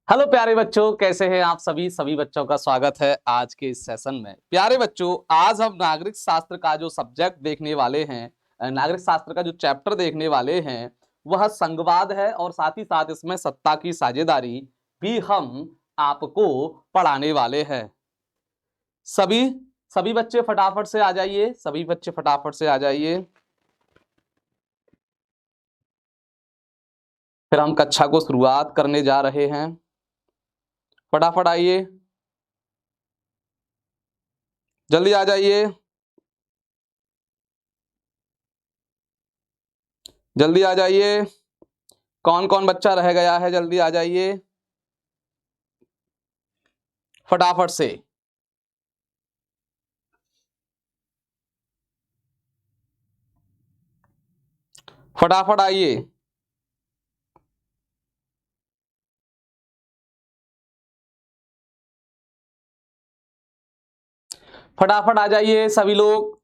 Hello प्यारे बच्चों, कैसे हैं आप सभी बच्चों का स्वागत है आज के इस सेशन में। प्यारे बच्चों, आज हम नागरिक शास्त्र का जो सब्जेक्ट देखने वाले हैं, नागरिक शास्त्र का जो चैप्टर देखने वाले हैं, वह संघवाद है और साथ ही साथ इसमें सत्ता की साझेदारी भी हम आपको पढ़ाने वाले हैं। सभी सभी बच्चे फटाफट से आ जाइए, सभी बच्चे फटाफट से आ जाइए। फिर हम कक्षा को शुरुआत करने जा रहे हैं। फटाफट आइए, जल्दी आ जाइए, जल्दी आ जाइए। कौन कौन बच्चा रह गया है, जल्दी आ जाइए फटाफट से। फटाफट आइए। फटाफट आ जाइए सभी लोग।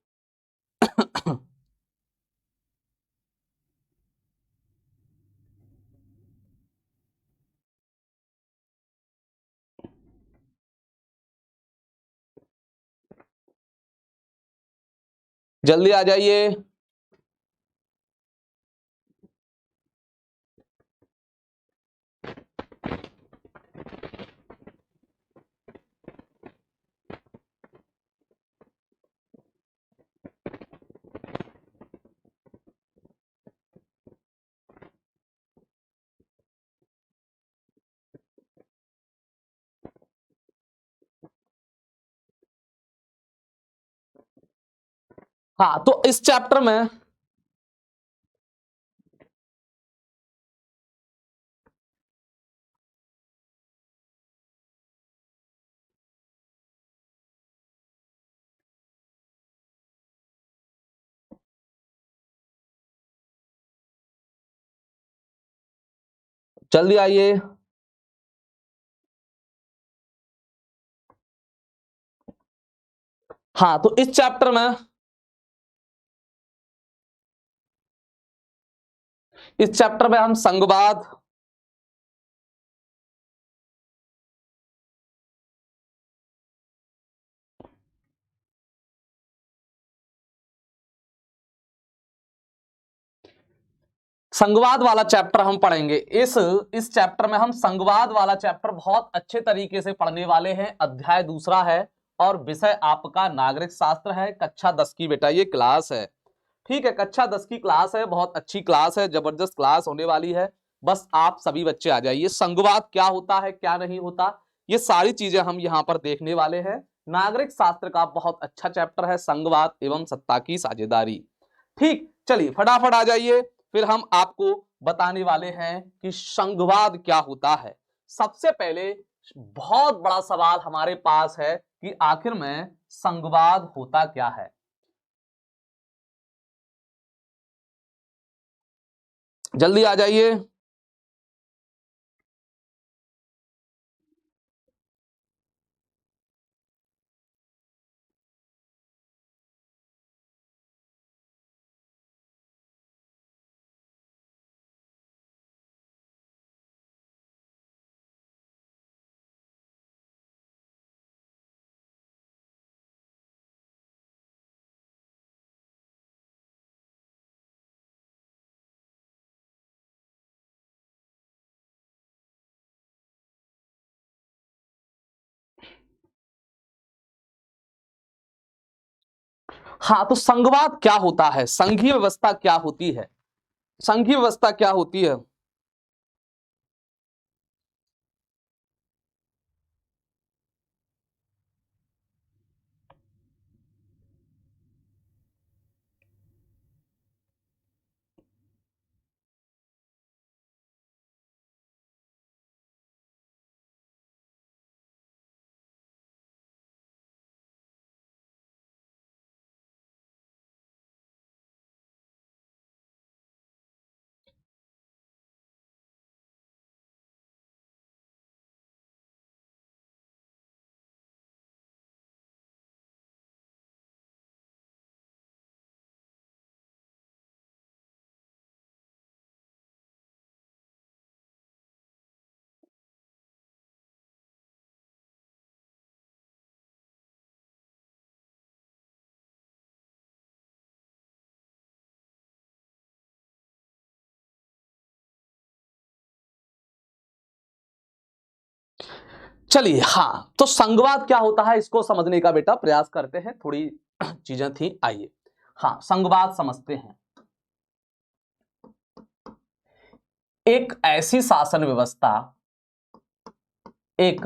जल्दी आ जाइए। हाँ, तो इस चैप्टर में जल्दी आइए। हाँ, तो इस चैप्टर में हम संघवाद वाला चैप्टर हम पढ़ेंगे। इस चैप्टर में हम संघवाद वाला चैप्टर बहुत अच्छे तरीके से पढ़ने वाले हैं। अध्याय दूसरा है और विषय आपका नागरिक शास्त्र है। कक्षा 10 की बेटा ये क्लास है। ठीक है, कक्षा 10 की क्लास है, बहुत अच्छी क्लास है, जबरदस्त क्लास होने वाली है। बस आप सभी बच्चे आ जाइए। संघवाद क्या होता है, क्या नहीं होता, ये सारी चीजें हम यहाँ पर देखने वाले हैं। नागरिक शास्त्र का बहुत अच्छा चैप्टर है संघवाद एवं सत्ता की साझेदारी। ठीक, चलिए फटाफट आ जाइए। फिर हम आपको बताने वाले हैं कि संघवाद क्या होता है। सबसे पहले बहुत बड़ा सवाल हमारे पास है कि आखिर में संघवाद होता क्या है। जल्दी आ जाइए। हाँ, तो संघवाद क्या होता है, संघीय व्यवस्था क्या होती है, संघीय व्यवस्था क्या होती है। चलिए, हाँ, तो संघवाद क्या होता है इसको समझने का बेटा प्रयास करते हैं। थोड़ी चीजें थी, आइए हाँ संघवाद समझते हैं। एक ऐसी शासन व्यवस्था, एक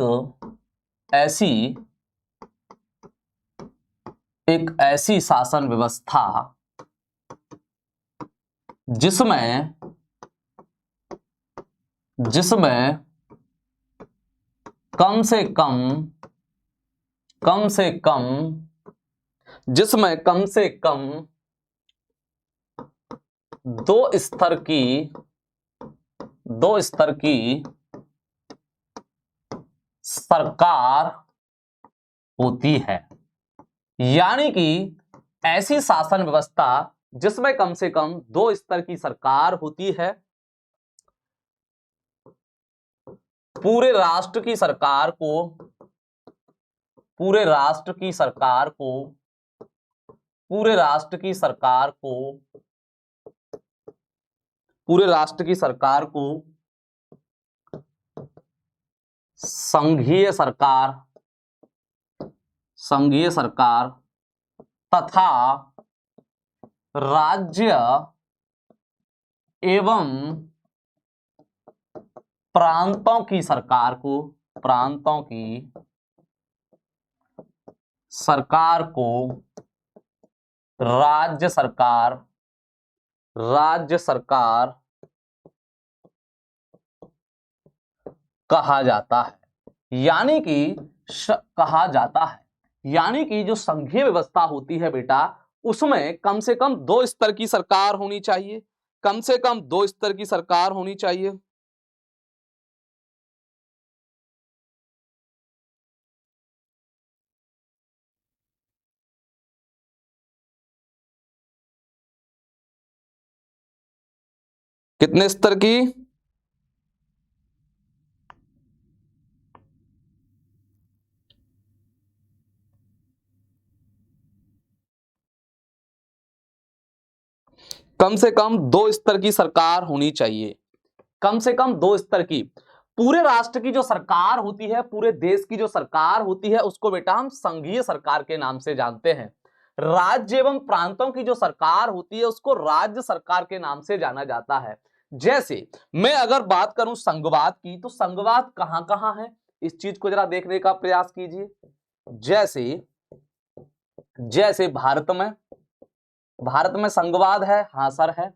ऐसी शासन व्यवस्था जिसमें कम से कम दो स्तर की सरकार होती है। यानी कि ऐसी शासन व्यवस्था जिसमें कम से कम दो स्तर की सरकार होती है। पूरे राष्ट्र की सरकार को संघीय सरकार तथा राज्य एवं प्रांतों की सरकार को राज्य सरकार कहा जाता है। यानी कि जो संघीय व्यवस्था होती है बेटा, उसमें कम से कम दो स्तर की सरकार होनी चाहिए। कितने स्तर की? कम से कम दो स्तर की सरकार होनी चाहिए। कम से कम दो स्तर की। पूरे राष्ट्र की जो सरकार होती है, पूरे देश की जो सरकार होती है, उसको बेटा हम संघीय सरकार के नाम से जानते हैं। राज्य एवं प्रांतों की जो सरकार होती है उसको राज्य सरकार के नाम से जाना जाता है। जैसे मैं अगर बात करूं संघवाद की, तो संघवाद कहां कहां है इस चीज को जरा देखने का प्रयास कीजिए। जैसे भारत में संघवाद है, हाँ सर है।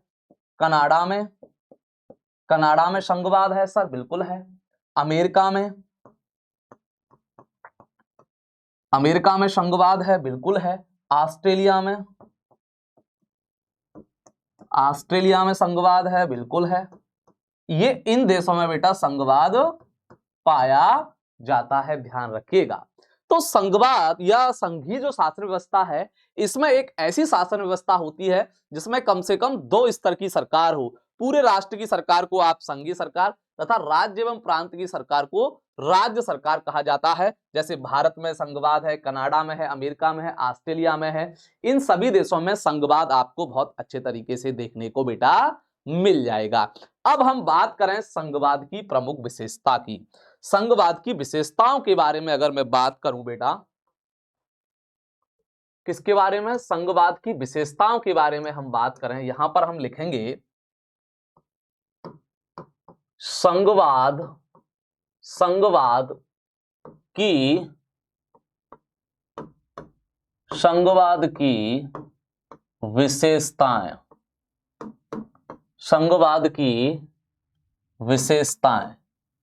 कनाडा में संघवाद है सर, बिल्कुल है। अमेरिका में संघवाद है, बिल्कुल है। ऑस्ट्रेलिया में संघवाद है, बिल्कुल है। ये इन देशों में बेटा संघवाद पाया जाता है, ध्यान रखिएगा। तो संघवाद या संघीय जो शासन व्यवस्था है, इसमें एक ऐसी शासन व्यवस्था होती है जिसमें कम से कम दो स्तर की सरकार हो। पूरे राष्ट्र की सरकार को आप संघीय सरकार तथा राज्य एवं प्रांत की सरकार को राज्य सरकार कहा जाता है। जैसे भारत में संघवाद है, कनाडा में है, अमेरिका में है, ऑस्ट्रेलिया में है। इन सभी देशों में संघवाद आपको बहुत अच्छे तरीके से देखने को बेटा मिल जाएगा। अब हम बात करें संघवाद की प्रमुख विशेषता की। संघवाद की विशेषताओं के बारे में अगर मैं बात करूं बेटा, किसके बारे में? संघवाद की विशेषताओं के बारे में हम बात करें, यहां पर हम लिखेंगे संघवाद की विशेषताएं।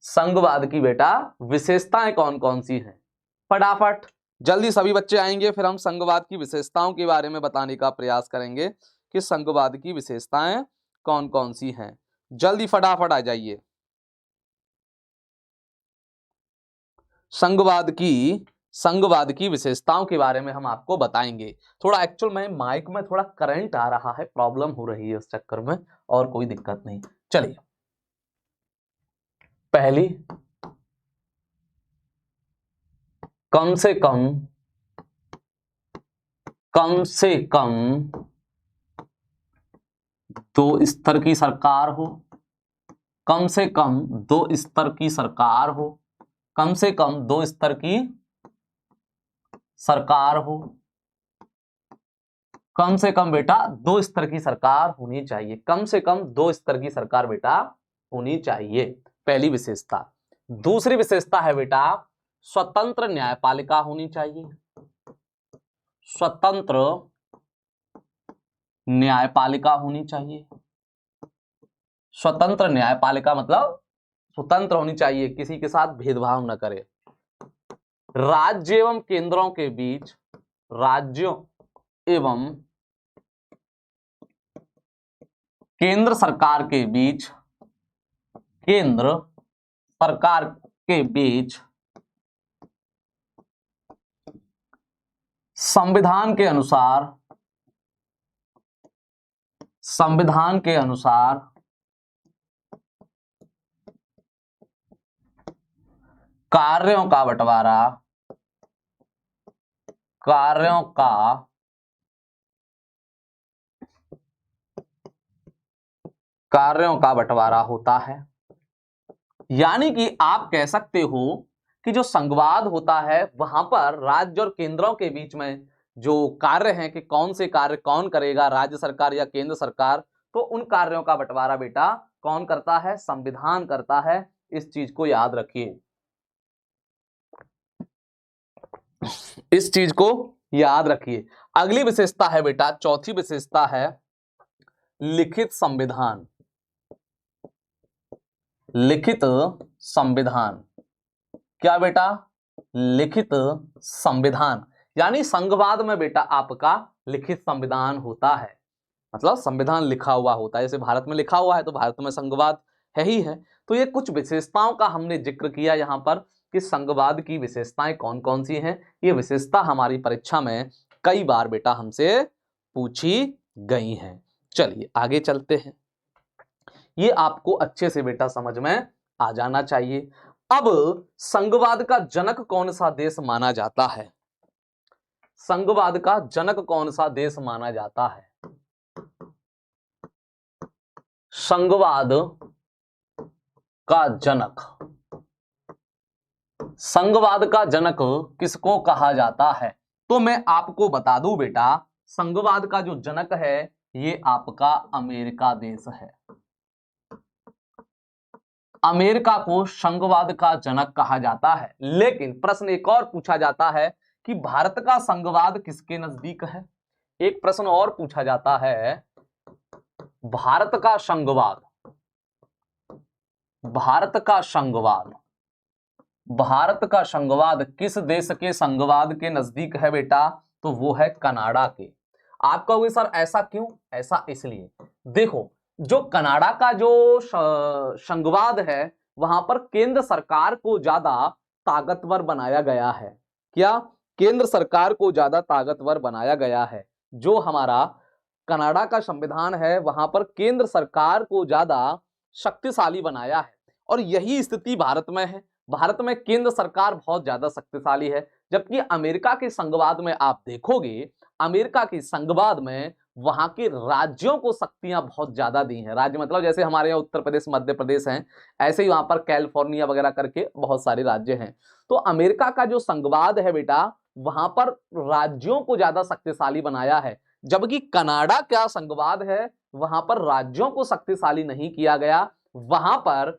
संघवाद की बेटा विशेषताएं कौन कौन सी हैं? फटाफट जल्दी सभी बच्चे आएंगे, फिर हम संघवाद की विशेषताओं के बारे में बताने का प्रयास करेंगे कि संघवाद की विशेषताएं कौन कौन सी हैं। जल्दी फटाफट आ जाइए। संघवाद की विशेषताओं के बारे में हम आपको बताएंगे। थोड़ा एक्चुअल में माइक में थोड़ा करंट आ रहा है, प्रॉब्लम हो रही है उस चक्कर में, और कोई दिक्कत नहीं। चलिए, पहली, कम से कम दो स्तर की सरकार हो। कम से कम दो स्तर की सरकार हो। कम से कम 2 स्तर की सरकार हो। कम से कम बेटा 2 स्तर की सरकार होनी चाहिए, कम से कम 2 स्तर की सरकार बेटा होनी चाहिए, पहली विशेषता। दूसरी विशेषता है बेटा स्वतंत्र न्यायपालिका होनी चाहिए। स्वतंत्र न्यायपालिका होनी चाहिए। स्वतंत्र न्यायपालिका मतलब स्वतंत्र होनी चाहिए, किसी के साथ भेदभाव न करे। राज्य एवं केंद्रों के बीच, राज्यों एवं केंद्र सरकार के बीच, केंद्र सरकार के बीच संविधान के अनुसार, संविधान के अनुसार कार्यों का बंटवारा, कार्यों का बंटवारा होता है। यानी कि आप कह सकते हो कि जो संघवाद होता है वहां पर राज्य और केंद्रों के बीच में जो कार्य हैं कि कौन से कार्य कौन करेगा, राज्य सरकार या केंद्र सरकार, तो उन कार्यों का बंटवारा बेटा कौन करता है? संविधान करता है। इस चीज को याद रखिए, इस चीज को याद रखिए। अगली विशेषता है बेटा, चौथी विशेषता है लिखित संविधान। लिखित संविधान क्या बेटा? लिखित संविधान, यानी संघवाद में बेटा आपका लिखित संविधान होता है, मतलब संविधान लिखा हुआ होता है। जैसे भारत में लिखा हुआ है तो भारत में संघवाद है ही है। तो ये कुछ विशेषताओं का हमने जिक्र किया यहाँ पर कि संघवाद की विशेषताएं कौन कौन सी हैं। ये विशेषता हमारी परीक्षा में कई बार बेटा हमसे पूछी गई हैं। चलिए आगे चलते हैं, ये आपको अच्छे से बेटा समझ में आ जाना चाहिए। अब संघवाद का जनक कौन सा देश माना जाता है? संघवाद का जनक कौन सा देश माना जाता है? संघवाद का जनक, संघवाद का जनक किसको कहा जाता है? तो मैं आपको बता दूं बेटा, संघवाद का जो जनक है ये आपका अमेरिका देश है। अमेरिका को संघवाद का जनक कहा जाता है। लेकिन प्रश्न एक और पूछा जाता है कि भारत का संघवाद किसके नजदीक है? एक प्रश्न और पूछा जाता है, भारत का संघवाद, भारत का संघवाद, भारत का संघवाद किस देश के संघवाद के नजदीक है बेटा? तो वो है कनाडा के। आप कहोगे सर ऐसा क्यों? ऐसा इसलिए, देखो जो कनाडा का जो संघवाद है वहां पर केंद्र सरकार को ज्यादा ताकतवर बनाया गया है। क्या? केंद्र सरकार को ज्यादा ताकतवर बनाया गया है। जो हमारा कनाडा का संविधान है वहां पर केंद्र सरकार को ज्यादा शक्तिशाली बनाया है, और यही स्थिति भारत में है। भारत में केंद्र सरकार बहुत ज्यादा शक्तिशाली है, जबकि अमेरिका के संघवाद में आप देखोगे, अमेरिका के संघवाद में वहां के राज्यों को शक्तियां बहुत ज्यादा दी हैं। राज्य मतलब जैसे हमारे यहाँ उत्तर प्रदेश मध्य प्रदेश हैं, ऐसे ही वहां पर कैलिफोर्निया वगैरह करके बहुत सारे राज्य हैं। तो अमेरिका का जो संघवाद है बेटा वहां पर राज्यों को ज्यादा शक्तिशाली बनाया है, जबकि कनाडा का संघवाद है वहां पर राज्यों को शक्तिशाली नहीं किया गया, वहां पर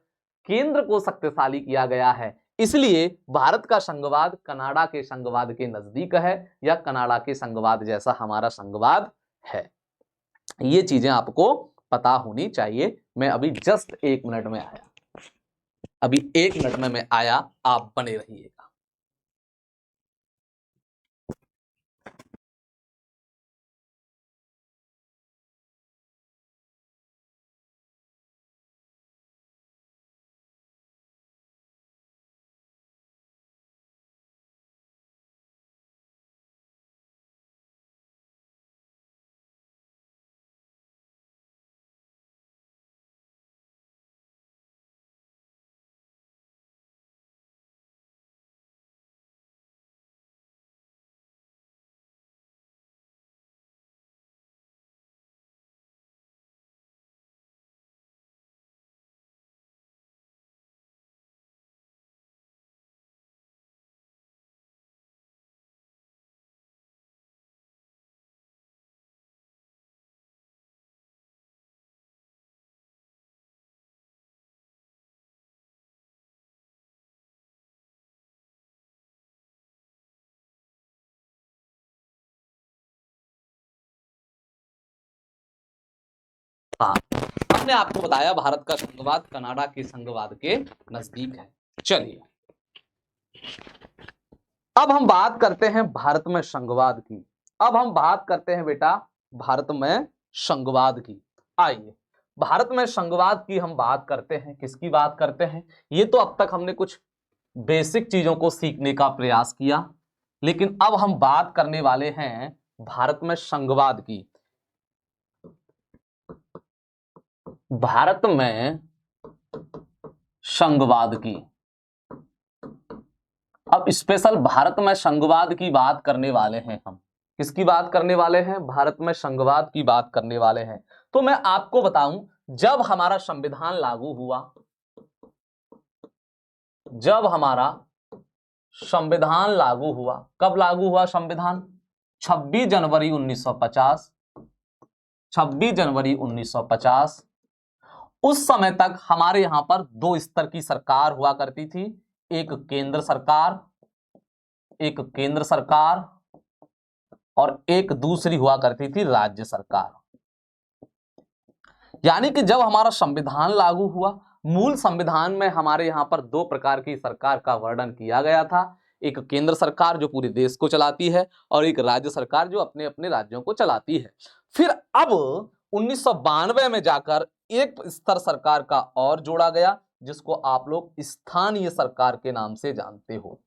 केंद्र को शक्तिशाली किया गया है। इसलिए भारत का संघवाद कनाडा के संघवाद के नजदीक है, या कनाडा के संघवाद जैसा हमारा संघवाद है। ये चीजें आपको पता होनी चाहिए। मैं अभी जस्ट 1 मिनट में आया, अभी 1 मिनट में मैं आया, आप बने रहिएगा। था। हमने आपको बताया भारत का संघवाद कनाडा के संघवाद के नजदीक है। चलिए अब हम बात करते हैं भारत में संघवाद की। अब हम बात करते हैं बेटा भारत में संघवाद की। आइए भारत में संघवाद की हम बात करते हैं। किसकी बात करते हैं? ये तो अब तक हमने कुछ बेसिक चीजों को सीखने का प्रयास किया, लेकिन अब हम बात करने वाले हैं भारत में संघवाद की। भारत में संघवाद की। अब स्पेशल भारत में संघवाद की बात करने वाले हैं हम। किसकी बात करने वाले हैं? भारत में संघवाद की बात करने वाले हैं। तो मैं आपको बताऊं, जब हमारा संविधान लागू हुआ, जब हमारा संविधान लागू हुआ, कब लागू हुआ संविधान? 26 जनवरी 1950। 26 जनवरी 1950। उस समय तक हमारे यहां पर दो स्तर की सरकार हुआ करती थी, एक केंद्र सरकार, एक केंद्र सरकार और एक दूसरी हुआ करती थी राज्य सरकार। यानी कि जब हमारा संविधान लागू हुआ, मूल संविधान में हमारे यहां पर दो प्रकार की सरकार का वर्णन किया गया था, एक केंद्र सरकार जो पूरे देश को चलाती है और एक राज्य सरकार जो अपने अपने राज्यों को चलाती है। फिर अब 1992 में जाकर एक स्तर सरकार का और जोड़ा गया, जिसको आप लोग स्थानीय सरकार के नाम से जानते हो।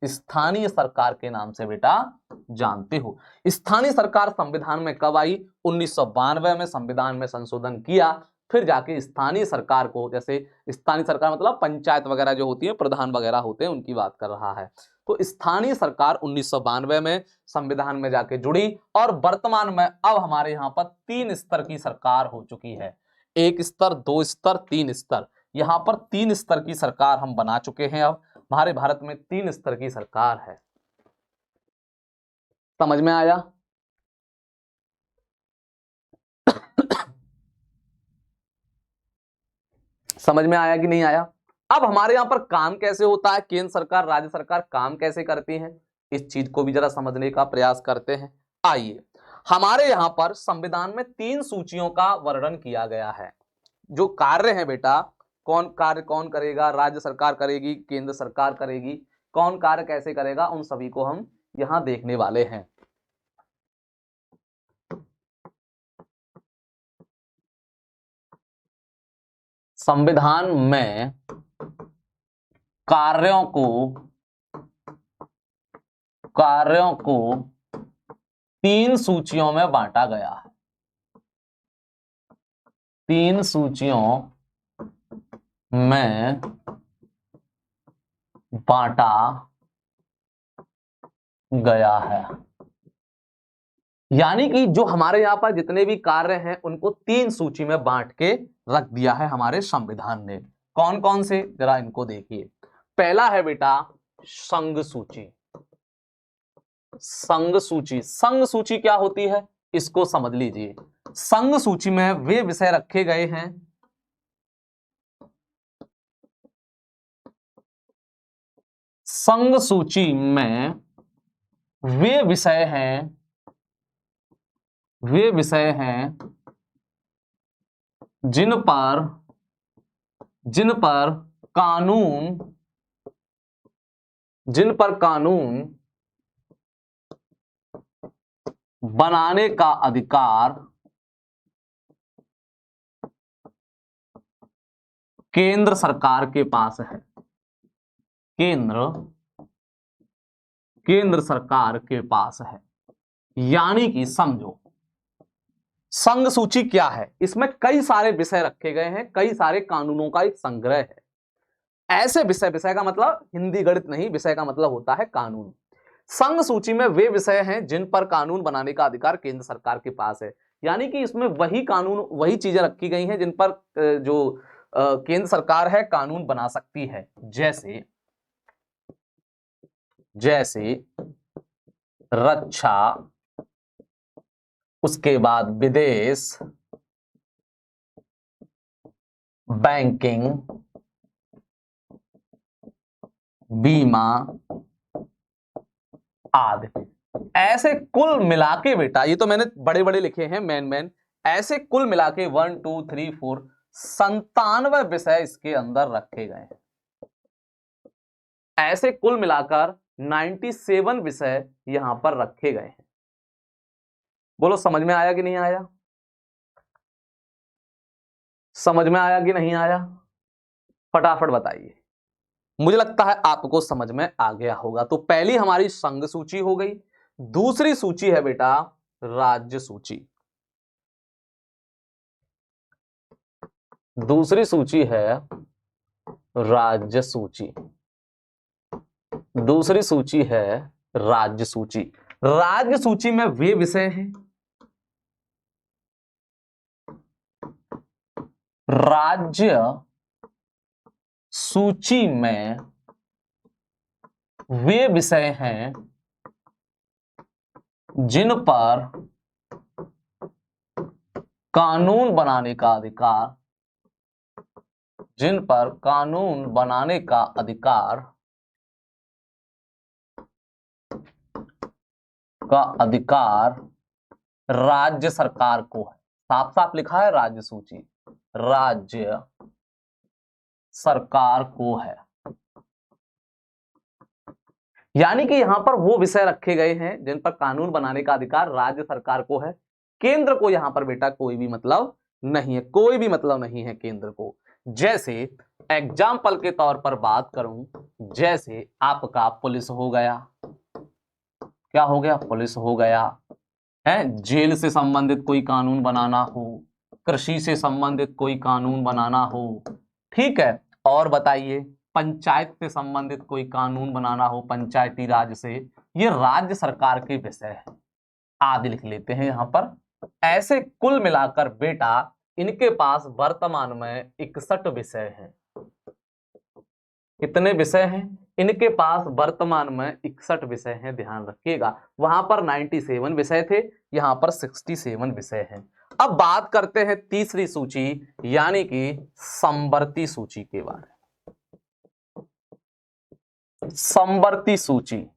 स्थानीय सरकार के नाम से बेटा जानते हो। स्थानीय सरकार संविधान में कब आई? 1992 में संविधान में संशोधन किया, फिर जाके स्थानीय सरकार को, जैसे स्थानीय सरकार मतलब पंचायत वगैरह जो होती है, प्रधान वगैरह होते हैं, उनकी बात कर रहा है। तो स्थानीय सरकार 1992 में संविधान में जाके जुड़ी और वर्तमान में अब हमारे यहाँ पर 3 स्तर की सरकार हो चुकी है। 1 स्तर, 2 स्तर, 3 स्तर। यहाँ पर 3 स्तर की सरकार हम बना चुके हैं। अब हमारे भारत में 3 स्तर की सरकार है। समझ में आया? समझ में आया कि नहीं आया? अब हमारे यहां पर काम कैसे होता है, केंद्र सरकार राज्य सरकार काम कैसे करती हैं, इस चीज को भी जरा समझने का प्रयास करते हैं। आइए, हमारे यहां पर संविधान में 3 सूचियों का वर्णन किया गया है। जो कार्य है बेटा, कौन कार्य कौन करेगा, राज्य सरकार करेगी, केंद्र सरकार करेगी, कौन कार्य कैसे करेगा, उन सभी को हम यहां देखने वाले हैं। संविधान में कार्यों को 3 सूचियों में बांटा गया है। 3 सूचियों में बांटा गया है। यानी कि जो हमारे यहां पर जितने भी कार्य हैं उनको 3 सूची में बांट के रख दिया है हमारे संविधान ने। कौन कौन से, जरा इनको देखिए। पहला है बेटा संघ सूची। संघ सूची, संघ सूची क्या होती है इसको समझ लीजिए। संघ सूची में वे विषय रखे गए हैं संघ सूची में वे विषय हैं जिन पर कानून बनाने का अधिकार केंद्र सरकार के पास है। केंद्र सरकार के पास है। यानी कि समझो, संघ सूची क्या है, इसमें कई सारे विषय रखे गए हैं, कई सारे कानूनों का एक संग्रह है। ऐसे विषय का मतलब हिंदी गणित नहीं, विषय का मतलब होता है कानून। संघ सूची में वे विषय हैं जिन पर कानून बनाने का अधिकार केंद्र सरकार के पास है। यानी कि इसमें वही कानून, वही चीजें रखी गई हैं जिन पर जो केंद्र सरकार है कानून बना सकती है। जैसे रक्षा, उसके बाद विदेश, बैंकिंग, बीमा आदि। ऐसे कुल मिला के बेटा, ये तो मैंने बड़े बड़े लिखे हैं मेन, ऐसे कुल मिला के 1 2 3 4 97 विषय इसके अंदर रखे गए हैं। ऐसे कुल मिलाकर 97 विषय यहां पर रखे गए हैं। बोलो समझ में आया कि नहीं आया? समझ में आया कि नहीं आया? फटाफट बताइए। मुझे लगता है आपको समझ में आ गया होगा। तो पहली हमारी संघ सूची हो गई, दूसरी सूची है बेटा राज्य सूची। दूसरी सूची है राज्य सूची। दूसरी सूची है राज्य सूची। राज्य सूची में वे विषय हैं, राज्य सूची में वे विषय हैं जिन पर कानून बनाने का अधिकार, जिन पर कानून बनाने का अधिकार राज्य सरकार को है। साफ साफ लिखा है राज्य सूची राज्य सरकार को है। यानी कि यहां पर वो विषय रखे गए हैं जिन पर कानून बनाने का अधिकार राज्य सरकार को है। केंद्र को यहां पर बेटा कोई भी मतलब नहीं है, कोई भी मतलब नहीं है केंद्र को। जैसे एग्जाम्पल के तौर पर बात करूं, जैसे आपका पुलिस हो गया, क्या हो गया? पुलिस हो गया है। जेल से संबंधित कोई कानून बनाना हो, कृषि से संबंधित कोई कानून बनाना हो, ठीक है। और बताइए पंचायत से संबंधित कोई कानून बनाना हो, पंचायती राज से, ये राज्य सरकार के विषय है। आदि लिख लेते हैं यहां पर। ऐसे कुल मिलाकर बेटा इनके पास वर्तमान में 61 विषय हैं। कितने विषय हैं? इनके पास वर्तमान में 61 विषय हैं, ध्यान रखिएगा। वहां पर 97 विषय थे, यहां पर 67 विषय हैं। अब बात करते हैं तीसरी सूची यानी कि समवर्ती सूची के बारे में। समवर्ती सूची,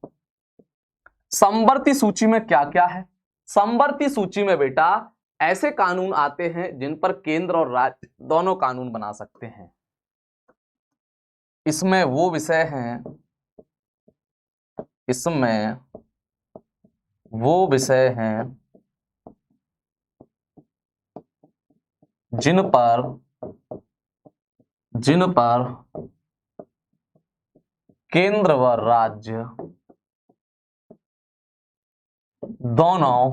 समवर्ती सूची में क्या क्या है? समवर्ती सूची में बेटा ऐसे कानून आते हैं जिन पर केंद्र और राज्य दोनों कानून बना सकते हैं। इसमें वो विषय हैं, इसमें वो विषय हैं जिन पर केंद्र व राज्य दोनों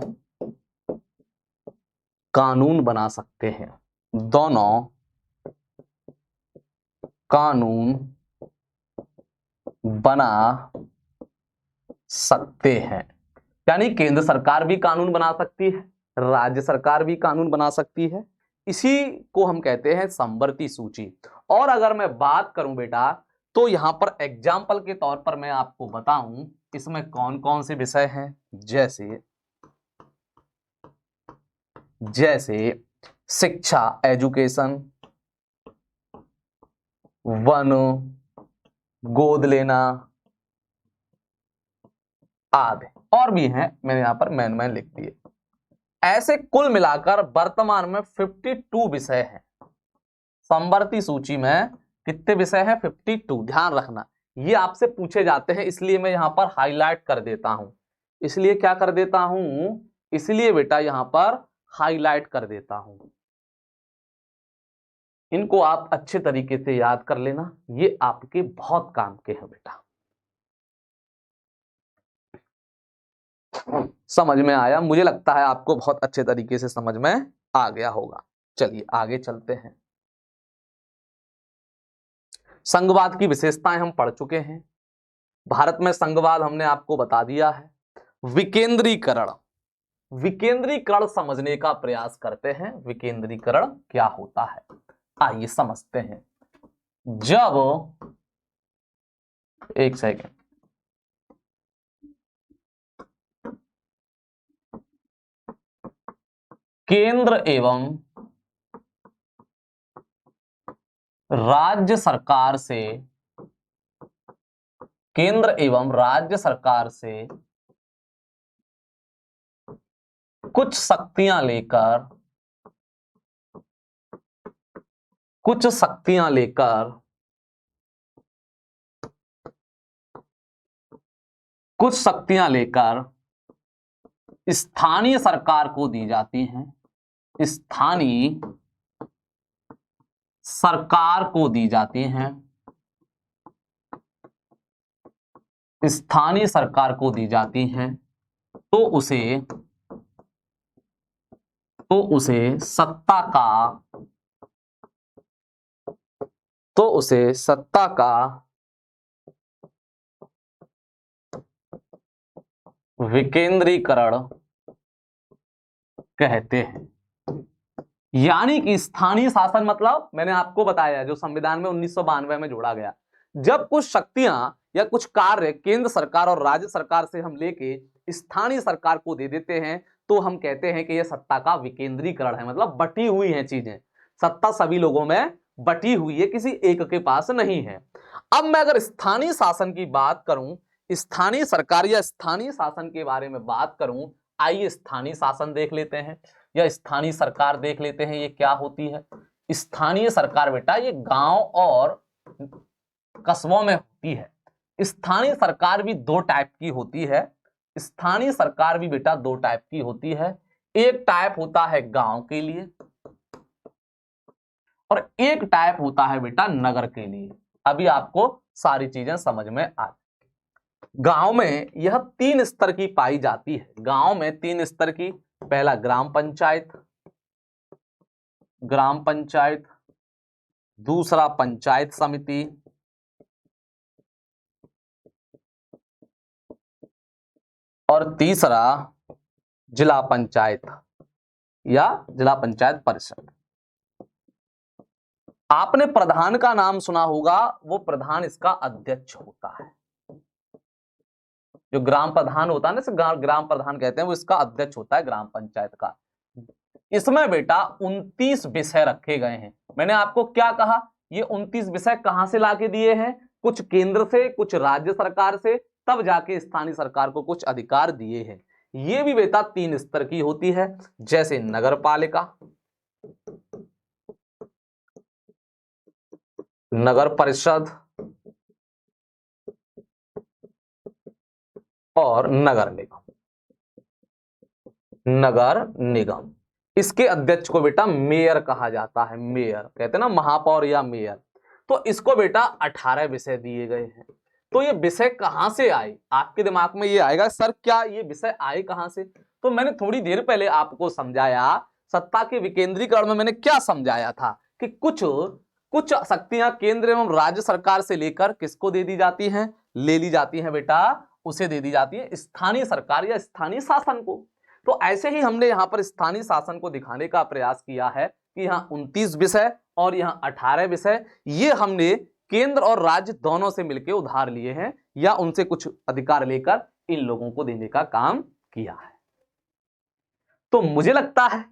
कानून बना सकते हैं। दोनों कानून बना सकते हैं। यानी केंद्र सरकार भी कानून बना सकती है, राज्य सरकार भी कानून बना सकती है। इसी को हम कहते हैं समवर्ती सूची। और अगर मैं बात करूं बेटा तो यहां पर एग्जाम्पल के तौर पर मैं आपको बताऊं इसमें कौन कौन से विषय हैं। जैसे शिक्षा, एजुकेशन, वन, गोद लेना आदि, और भी हैं, मैंने यहां पर मैन लिख दिए। ऐसे कुल मिलाकर वर्तमान में 52 विषय हैं। समवर्ती सूची में कितने विषय हैं? 52। ध्यान रखना, ये आपसे पूछे जाते हैं, इसलिए मैं यहां पर हाईलाइट कर देता हूं। इसलिए क्या कर देता हूं? इसलिए बेटा यहां पर हाईलाइट कर देता हूं। इनको आप अच्छे तरीके से याद कर लेना, ये आपके बहुत काम के हैं बेटा। समझ में आया? मुझे लगता है आपको बहुत अच्छे तरीके से समझ में आ गया होगा। चलिए आगे चलते हैं। संघवाद की विशेषताएं हम पढ़ चुके हैं। भारत में संघवाद हमने आपको बता दिया है। विकेंद्रीकरण, विकेंद्रीकरण समझने का प्रयास करते हैं। विकेंद्रीकरण क्या होता है, आइए समझते हैं। जब, एक सेकेंड, केंद्र एवं राज्य सरकार से, केंद्र एवं राज्य सरकार से कुछ शक्तियां लेकर कुछ शक्तियां लेकर स्थानीय सरकार को दी जाती हैं, स्थानीय सरकार को दी जाती हैं, स्थानीय सरकार को दी जाती हैं, तो उसे सत्ता का विकेंद्रीकरण कहते हैं। यानी कि स्थानीय शासन मतलब मैंने आपको बताया जो संविधान में 1992 में जोड़ा गया, जब कुछ शक्तियां या कुछ कार्य केंद्र सरकार और राज्य सरकार से हम लेके स्थानीय सरकार को दे देते हैं तो हम कहते हैं कि यह सत्ता का विकेंद्रीकरण है, मतलब बटी हुई हैं चीजें, सत्ता सभी लोगों में बटी हुई है, किसी एक के पास नहीं है। अब मैं अगर स्थानीय शासन की बात करूं, स्थानीय सरकार या स्थानीय शासन के बारे में बात करूं, आइए स्थानीय शासन देख लेते हैं या स्थानीय सरकार देख लेते हैं ये क्या होती है। स्थानीय सरकार बेटा ये गांव और कस्बों में होती है। स्थानीय सरकार भी दो टाइप की होती है, स्थानीय सरकार भी बेटा दो टाइप की होती है। एक टाइप होता है गांव के लिए और एक टाइप होता है बेटा नगर के लिए। अभी आपको सारी चीजें समझ में आ, गांव में यह 3 स्तर की पाई जाती है। गांव में 3 स्तर की, पहला ग्राम पंचायत, दूसरा पंचायत समिति और तीसरा जिला पंचायत या जिला पंचायत परिषद। आपने प्रधान का नाम सुना होगा, वो प्रधान इसका अध्यक्ष होता है। जो ग्राम प्रधान होता है ना, ग्राम प्रधान कहते हैं, वो इसका अध्यक्ष होता है ग्राम पंचायत का। इसमें बेटा 29 विषय रखे गए हैं। मैंने आपको क्या कहा, ये 29 विषय कहां से लाके दिए हैं, कुछ केंद्र से, कुछ राज्य सरकार से, तब जाके स्थानीय सरकार को कुछ अधिकार दिए हैं। ये भी बेटा 3 स्तर की होती है, जैसे नगर पालिका, नगर परिषद और नगर निगम। इसके अध्यक्ष को बेटा मेयर कहा जाता है। मेयर कहते हैं ना, महापौर या मेयर। तो इसको बेटा 18 विषय दिए गए हैं। तो ये विषय कहां से आए, आपके दिमाग में ये आएगा सर क्या ये विषय आए कहां से। तो मैंने थोड़ी देर पहले आपको समझाया, सत्ता के विकेंद्रीकरण में मैंने क्या समझाया था कि कुछ शक्तियां केंद्र एवं राज्य सरकार से लेकर किसको दे दी जाती हैं, ले ली जाती हैं बेटा, उसे दे दी जाती है स्थानीय सरकार या स्थानीय शासन को। तो ऐसे ही हमने यहाँ पर स्थानीय शासन को दिखाने का प्रयास किया है कि यहाँ 29 विषय और यहाँ 18 विषय, ये हमने केंद्र और राज्य दोनों से मिलकर उधार लिए हैं या उनसे कुछ अधिकार लेकर इन लोगों को देने का काम किया है। तो मुझे लगता है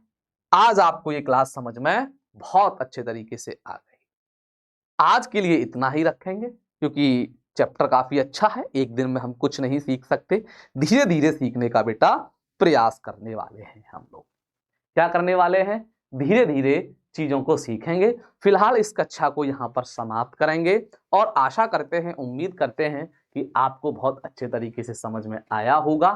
आज आपको ये क्लास समझ में बहुत अच्छे तरीके से आ गई। आज के लिए इतना ही रखेंगे क्योंकि चैप्टर काफी अच्छा है, एक दिन में हम कुछ नहीं सीख सकते, धीरे धीरे सीखने का बेटा प्रयास करने वाले हैं। हम लोग क्या करने वाले हैं, धीरे धीरे चीजों को सीखेंगे। फिलहाल इस कक्षा को यहाँ पर समाप्त करेंगे और आशा करते हैं, उम्मीद करते हैं कि आपको बहुत अच्छे तरीके से समझ में आया होगा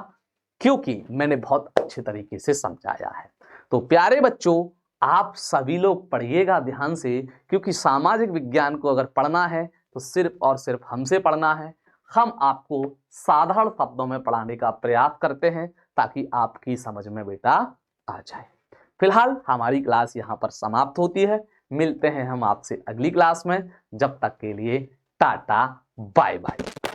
क्योंकि मैंने बहुत अच्छे तरीके से समझाया है। तो प्यारे बच्चों, आप सभी लोग पढ़िएगा ध्यान से, क्योंकि सामाजिक विज्ञान को अगर पढ़ना है तो सिर्फ और सिर्फ हमसे पढ़ना है। हम आपको साधारण शब्दों में पढ़ाने का प्रयास करते हैं ताकि आपकी समझ में बेटा आ जाए। फिलहाल हमारी क्लास यहाँ पर समाप्त होती है, मिलते हैं हम आपसे अगली क्लास में। जब तक के लिए टाटा बाय बाय।